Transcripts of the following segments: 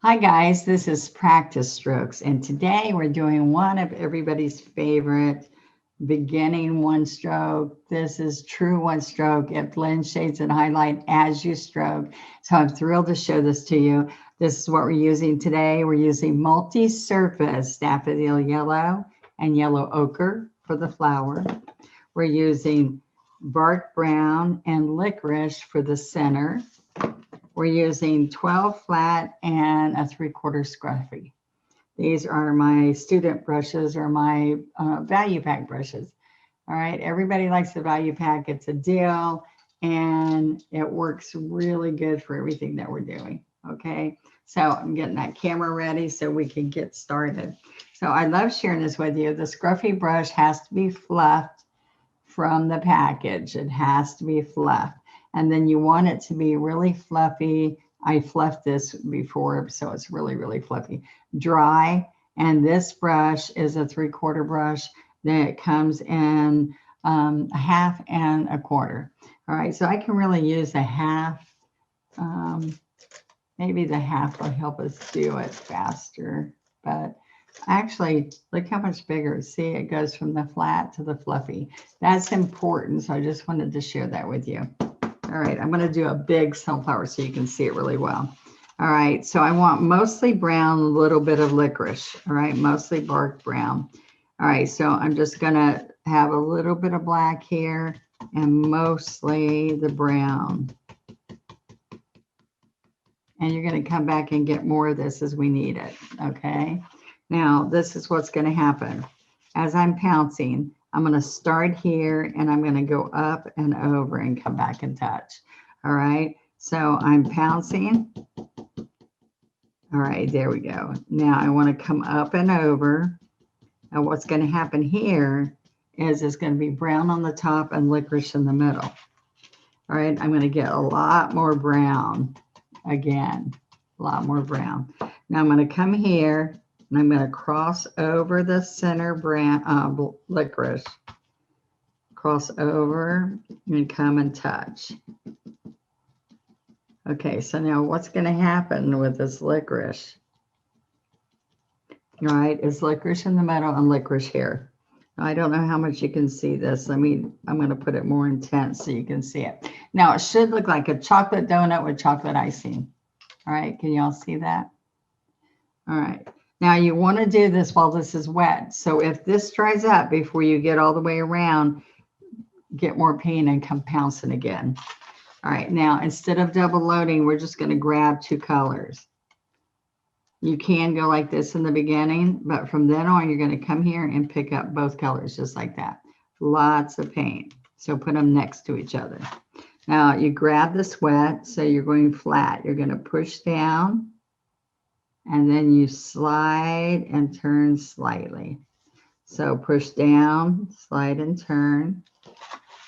Hi guys, this is Practice Strokes, and today we're doing one of everybody's favorite beginning one stroke. This is true one stroke. It blends shades and highlight as you stroke. So I'm thrilled to show this to you. This is what we're using today. We're using multi-surface daffodil yellow and yellow ochre for the flower. We're using bark brown and licorice for the center. We're using 12 flat and a 3/4 scruffy. These are my student brushes or my value pack brushes. All right, everybody likes the value pack. It's a deal and it works really good for everything that we're doing. Okay, so I'm getting that camera ready so we can get started. So I love sharing this with you. The scruffy brush has to be fluffed from the package. It has to be fluffed. And then you want it to be really fluffy. I fluffed this before, so it's really, really fluffy. Dry, and this brush is a 3/4 brush that comes in a 1/2 and a 1/4. All right, so I can really use a 1/2. Maybe the 1/2 will help us do it faster, but actually, look how much bigger. See, it goes from the flat to the fluffy. That's important, so I just wanted to share that with you. All right, I'm going to do a big sunflower so you can see it really well. All right, so I want mostly brown, a little bit of licorice. All right, mostly bark brown. All right, so I'm just going to have a little bit of black here and mostly the brown. And you're going to come back and get more of this as we need it, okay? Now, this is what's going to happen. As I'm pouncing, I'm going to start here and I'm going to go up and over and come back and touch. All right, so I'm pouncing. All right, there we go. Now I want to come up and over. And what's going to happen here is it's going to be brown on the top and licorice in the middle. All right, I'm going to get a lot more brown again, a lot more brown. Now I'm going to come here and I'm going to cross over the center brown licorice, cross over and come and touch. Okay, so now what's going to happen with this licorice? All right, is licorice in the middle and licorice here. I don't know how much you can see this. I'm going to put it more intense so you can see it. Now it should look like a chocolate donut with chocolate icing. All right, can y'all see that? All right. Now you want to do this while this is wet. So if this dries up before you get all the way around, get more paint and come pouncing again. All right, now instead of double loading, we're just going to grab 2 colors. You can go like this in the beginning, but from then on, you're going to come here and pick up both colors just like that. Lots of paint. So put them next to each other. Now you grab this wet, so you're going flat. You're going to push down. And then you slide and turn slightly. So push down, slide and turn.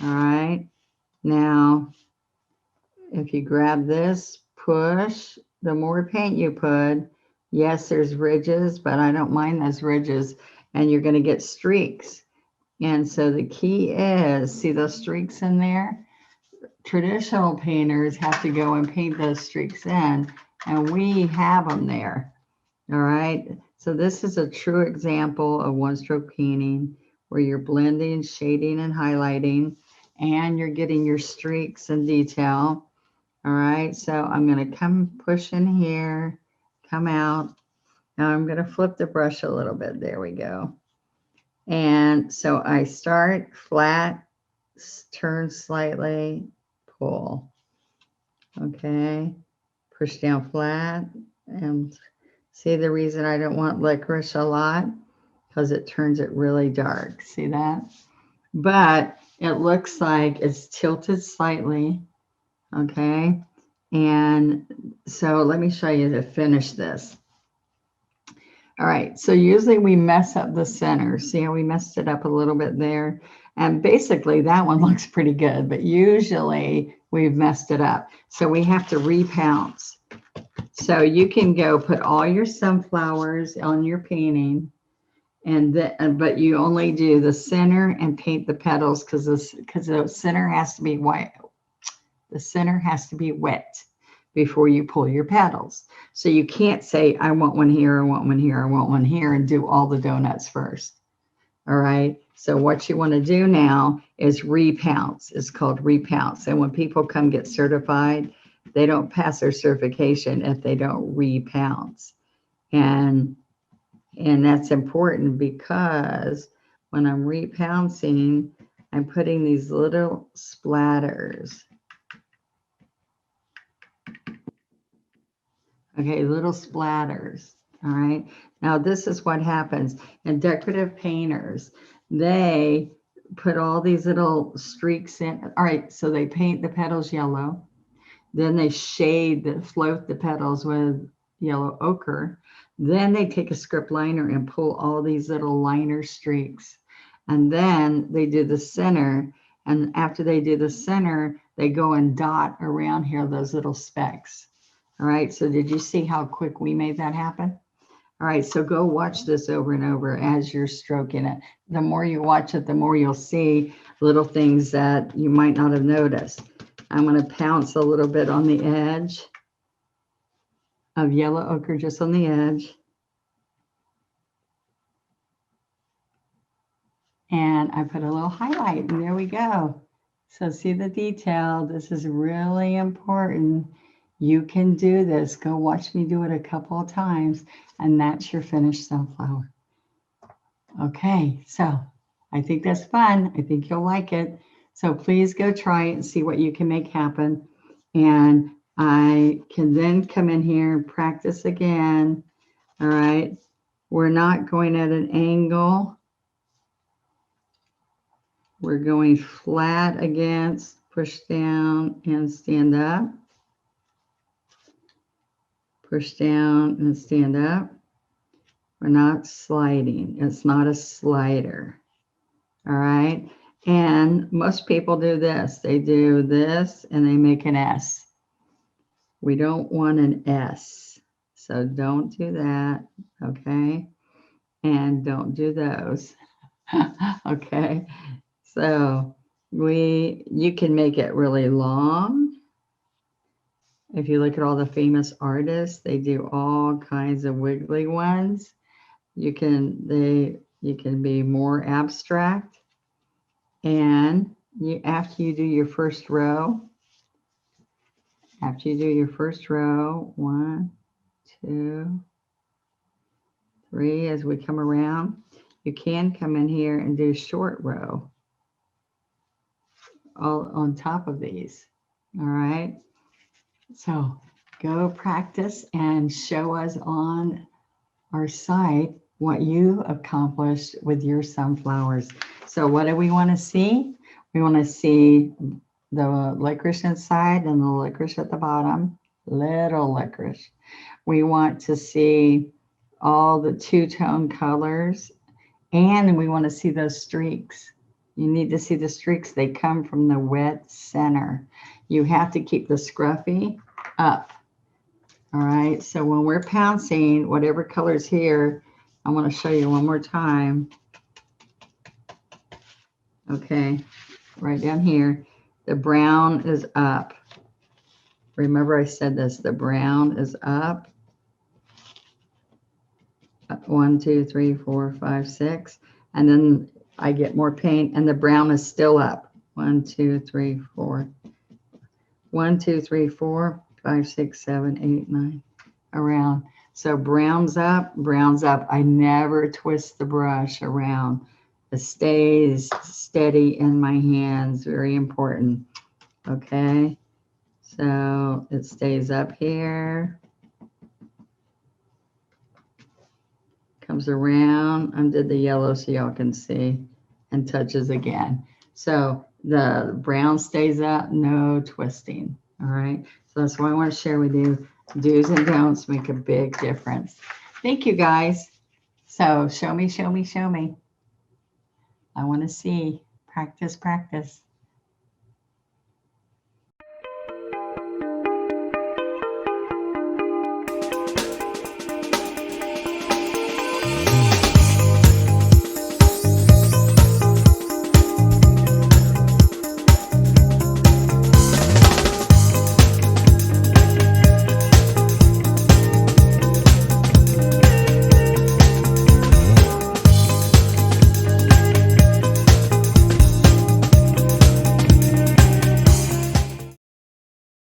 All right. Now, if you grab this, push, the more paint you put, yes, there's ridges, but I don't mind those ridges. And you're going to get streaks. And so the key is, see those streaks in there? Traditional painters have to go and paint those streaks in. And we have them there. All right. So this is a true example of one-stroke painting where you're blending, shading, and highlighting, and you're getting your streaks and detail. All right. So I'm going to come push in here, come out. Now I'm going to flip the brush a little bit. There we go. And so I start flat, turn slightly, pull. Okay. Push down flat and see the reason I don't want licorice a lot because it turns it really dark. See that? But it looks like it's tilted slightly. Okay. And So let me show you to finish this. All right, so usually we mess up the center. See how we messed it up a little bit there? And basically that one looks pretty good, but usually we've messed it up. So we have to repounce. So you can go put all your sunflowers on your painting, and but you only do the center and paint the petals because the center has to be white. The center has to be wet before you pull your petals. So you can't say, I want one here, I want one here, I want one here, and do all the donuts first. All right. So what you want to do now is repounce. It's called repounce. And when people come get certified, they don't pass their certification if they don't repounce. And that's important because when I'm repouncing, I'm putting these little splatters. Okay, little splatters. All right. Now this is what happens. And decorative painters, they put all these little streaks in. All right, so they paint the petals yellow. Then they float the petals with yellow ochre. Then they take a script liner and pull all these little liner streaks. And then they do the center. And after they do the center, they go and dot around here those little specks. All right, so did you see how quick we made that happen? All right, so go watch this over and over as you're stroking it. The more you watch it, the more you'll see little things that you might not have noticed. I'm going to pounce a little bit on the edge of yellow ochre, just on the edge. And I put a little highlight, and there we go. So see the detail. This is really important. You can do this. Go watch me do it a couple of times, and that's your finished sunflower. Okay, so I think that's fun. I think you'll like it. So please go try it and see what you can make happen. And I can then come in here and practice again. All right, we're not going at an angle. We're going flat against, push down and stand up. Push down and stand up. We're not sliding. It's not a slider. All right. And most people do this. They do this and they make an S. We don't want an S. So don't do that. Okay. And don't do those. Okay. So you can make it really long. If you look at all the famous artists, they do all kinds of wiggly ones. You can be more abstract. And after you do your first row, 1, 2, 3, as we come around, you can come in here and do short row all on top of these. All right. So go practice and show us on our site what you accomplished with your sunflowers. So what do we want to see? We want to see the licorice inside and the licorice at the bottom, little licorice. We want to see all the two-tone colors, and we want to see those streaks. You need to see the streaks. They come from the wet center. You have to keep the scruffy up. All right, so when we're pouncing, whatever color's here, I want to show you one more time. Okay, right down here, the brown is up. Remember I said this, the brown is up. 1, 2, 3, 4, 5, 6. And then I get more paint and the brown is still up. 1, 2, 3, 4. 1, 2, 3, 4, 5, 6, 7, 8, 9, around. So brown's up, brown's up. I never twist the brush around. It stays steady in my hands, very important. Okay, so it stays up here. Comes around, undid the yellow so y'all can see, and touches again. So the brown stays up, no twisting. All right, so that's what I want to share with you. Do's and don'ts make a big difference. Thank you, guys. So show me, show me, show me. I want to see. Practice, practice.